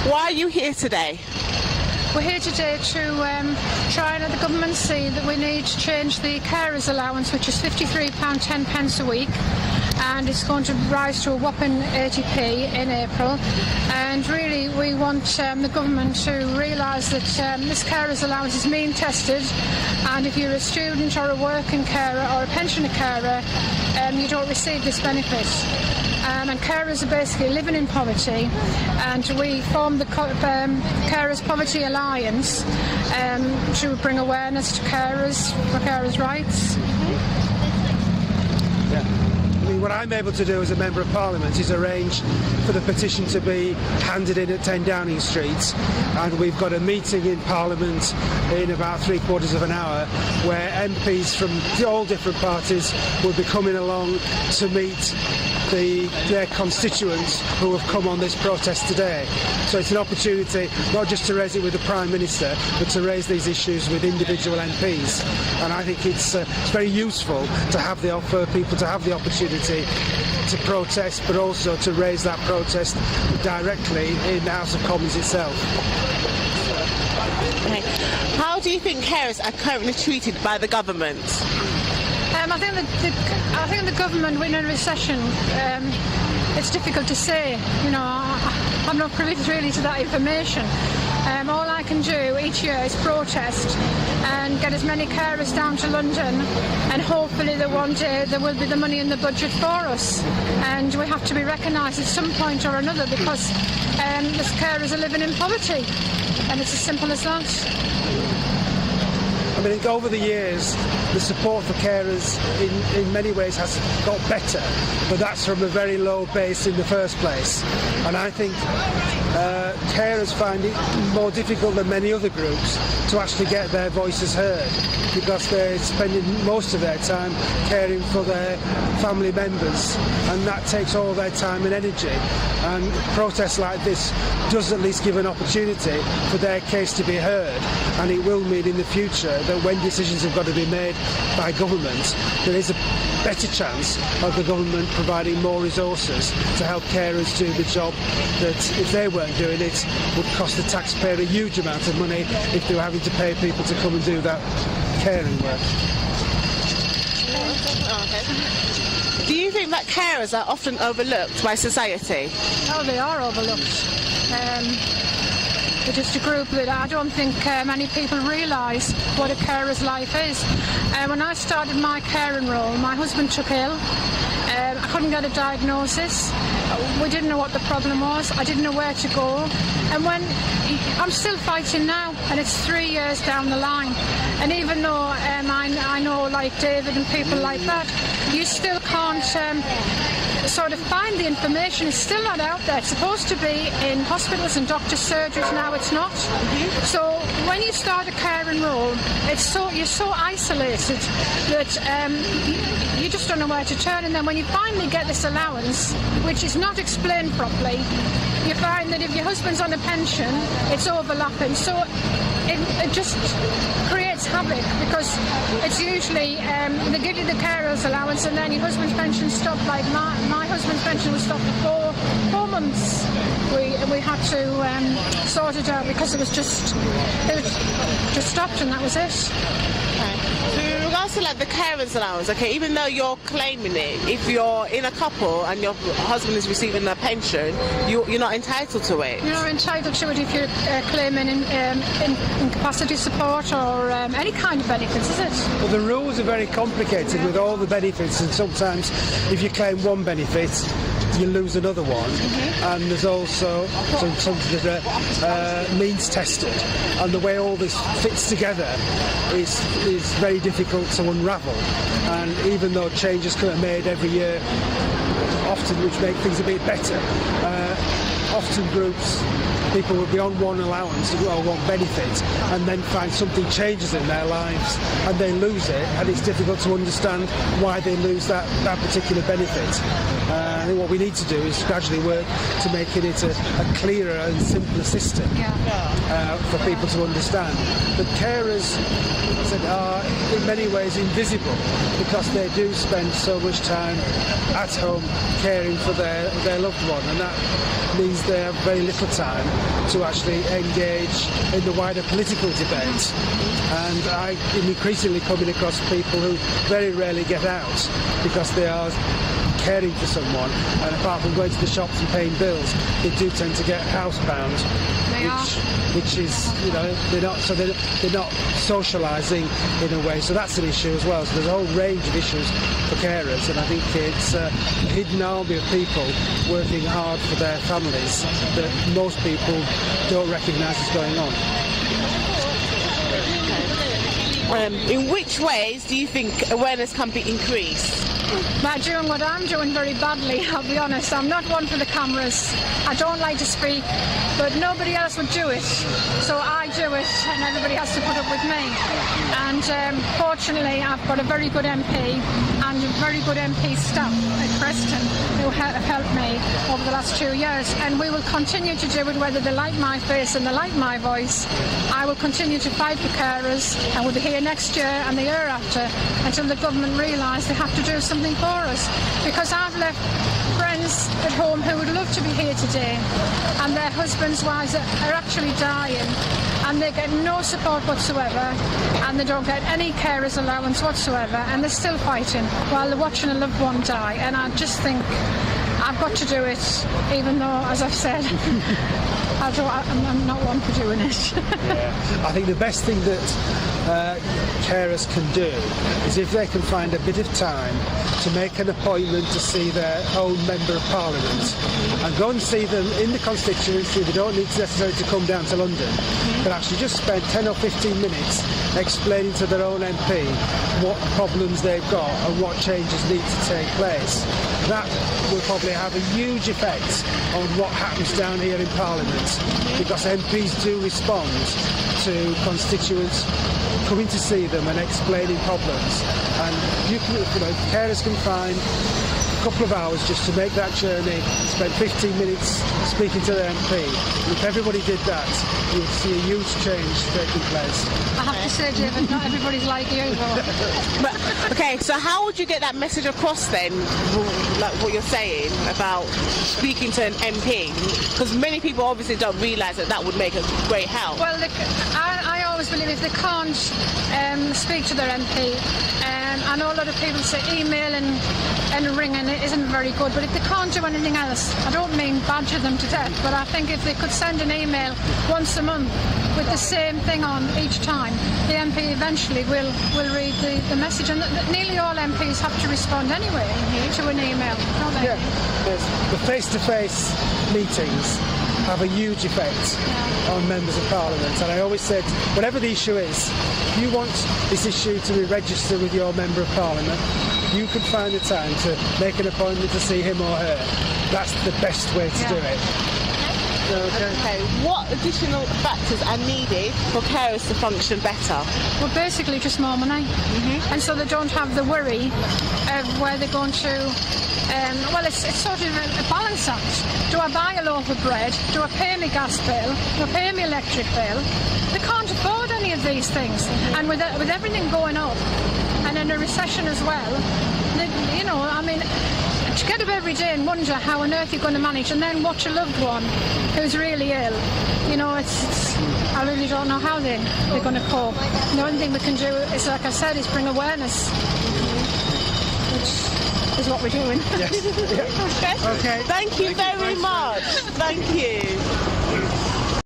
Why are you here today? We're here today to try and let the government see that we need to change the Carers Allowance, which is £53.10 a week, and it's going to rise to a whopping 80p in April. And really we want the government to realise that this Carers Allowance is mean tested, and if you're a student or a working carer or a pensioner carer, you don't receive this benefit. And carers are basically living in poverty, and we formed the Carers Poverty Alliance to bring awareness to carers for carers' rights. What I'm able to do as a Member of Parliament is arrange for the petition to be handed in at 10 Downing Street, and we've got a meeting in Parliament in about 3/4 of an hour where MPs from all different parties will be coming along to meet their constituents who have come on this protest today. So it's an opportunity not just to raise it with the Prime Minister, but to raise these issues with individual MPs. And I think it's very useful to have for people to have the opportunity to protest, but also to raise that protest directly in the House of Commons itself. Okay. How do you think carers are currently treated by the government? I think the government, we're in a recession. It's difficult to say. I'm not privy really to that information. All I can do each year is protest and get as many carers down to London, and hopefully that one day there will be the money in the budget for us, and we have to be recognised at some point or another, because the carers are living in poverty, and it's as simple as that. I think over the years the support for carers in many ways has got better, but that's from a very low base in the first place. And I think carers find it more difficult than many other groups to actually get their voices heard, because they're spending most of their time caring for their family members, and that takes all their time and energy. And protests like this does at least give an opportunity for their case to be heard, and it will mean in the future that when decisions have got to be made by government, there is a better chance of the government providing more resources to help carers do the job that, if they weren't doing it, would cost the taxpayer a huge amount of money if they were having to pay people to come and do that caring work. Do you think that carers are often overlooked by society? Oh, they are overlooked. They're just a group that I don't think many people realise what a carer's life is. When I started my caring role, my husband took ill. I couldn't get a diagnosis. We didn't know what the problem was. I didn't know where to go. And I'm still fighting now, and it's 3 years down the line. And even though I know, like David and people like that, you still can't sort of find the information. It's still not out there. It's supposed to be in hospitals and doctors' surgeries. Now it's not. So when you start a caring role, you're so isolated that you just don't know where to turn. And then when you finally get this allowance, which is not explained properly, you find that if your husband's on a pension, it's overlapping. So it just creates havoc, because it's usually they give you the carers allowance and then your husband's pension stopped. Like my husband's pension was stopped for 4 months. We had to sort it out because it was just stopped, and that was it. So in regards to like the carers allowance, okay, even though you're claiming it, if you're in a couple and your husband is receiving a pension, you're not entitled to it. You're not entitled to it if you're claiming incapacity support or any kind of benefits, is it? Well, the rules are very complicated with all the benefits, and sometimes if you claim one benefit, you lose another one, and there's also something that are means tested, and the way all this fits together is very difficult to unravel. And even though changes can be made every year, often which make things a bit better, often people will be on one allowance or one benefit, and then find something changes in their lives and they lose it, and it's difficult to understand why they lose that particular benefit. I think what we need to do is gradually work to making it a clearer and simpler system for people to understand. But carers are in many ways invisible because they do spend so much time at home caring for their loved one, and that means they have very little time to actually engage in the wider political debate. And I am increasingly coming across people who very rarely get out because they are caring for someone, and apart from going to the shops and paying bills, they do tend to get housebound, which is, they're not socialising in a way, so that's an issue as well. So there's a whole range of issues for carers, and I think it's a hidden army of people working hard for their families that most people don't recognise is going on. In which ways do you think awareness can be increased? By doing what I'm doing very badly, I'll be honest. I'm not one for the cameras. I don't like to speak, but nobody else would do it. So I do it, and everybody has to put up with me. And fortunately, I've got a very good MP and a very good MP staff at Preston who have helped me over the last 2 years. And we will continue to do it, whether they like my face and they like my voice. I will continue to fight for carers, and we'll be here next year and the year after until the government realise they have to do something for us, because I've left friends at home who would love to be here today, and their husbands' wives are actually dying, and they get no support whatsoever, and they don't get any carers allowance whatsoever, and they're still fighting while they're watching a loved one die. And I just think I've got to do it, even though, as I've said, I'm not one for doing it. I think the best thing that carers can do is, if they can find a bit of time to make an appointment to see their own Member of Parliament and go and see them in the constituency. They don't need necessarily to come down to London, but actually just spend 10 or 15 minutes explaining to their own MP what problems they've got and what changes need to take place. That will probably have a huge effect on what happens down here in Parliament, because MPs do respond to constituents coming to see them and explaining problems. And carers can find a couple of hours just to make that journey, spend 15 minutes speaking to their MP. And if everybody did that, you would see a huge change taking place. I have to say, David, not everybody's like you, though. But, okay, so how would you get that message across then, like what you're saying about speaking to an MP? Because many people obviously don't realise that would make a great help. Well, I always believe if they can't speak to their MP, I know a lot of people say email and ring, and it isn't very good, but if they can't do anything else, I don't mean badger them to death, but I think if they could send an email once a month with the same thing on each time, the MP eventually will read the message, and nearly all MPs have to respond anyway to an email, don't they? Yeah, the face-to-face meetings have a huge effect on Members of Parliament, and I always said, whatever the issue is, if you want this issue to be registered with your Member of Parliament, you could find the time to make an appointment to see him or her. That's the best way to do it. Okay, what additional factors are needed for carers to function better? Well, basically just more money, and so they don't have the worry of where they're going to. Well, it's sort of a balance act. Do I buy a loaf of bread? Do I pay my gas bill? Do I pay my electric bill? They can't afford any of these things, and with everything going up, and in a recession as well, to get up every day and wonder how on earth you're going to manage, and then watch a loved one who's really ill, I really don't know how they're going to cope. The only thing we can do is, like I said, is bring awareness, which is what we're doing. Yes. Okay. Thank you very much. Thank you.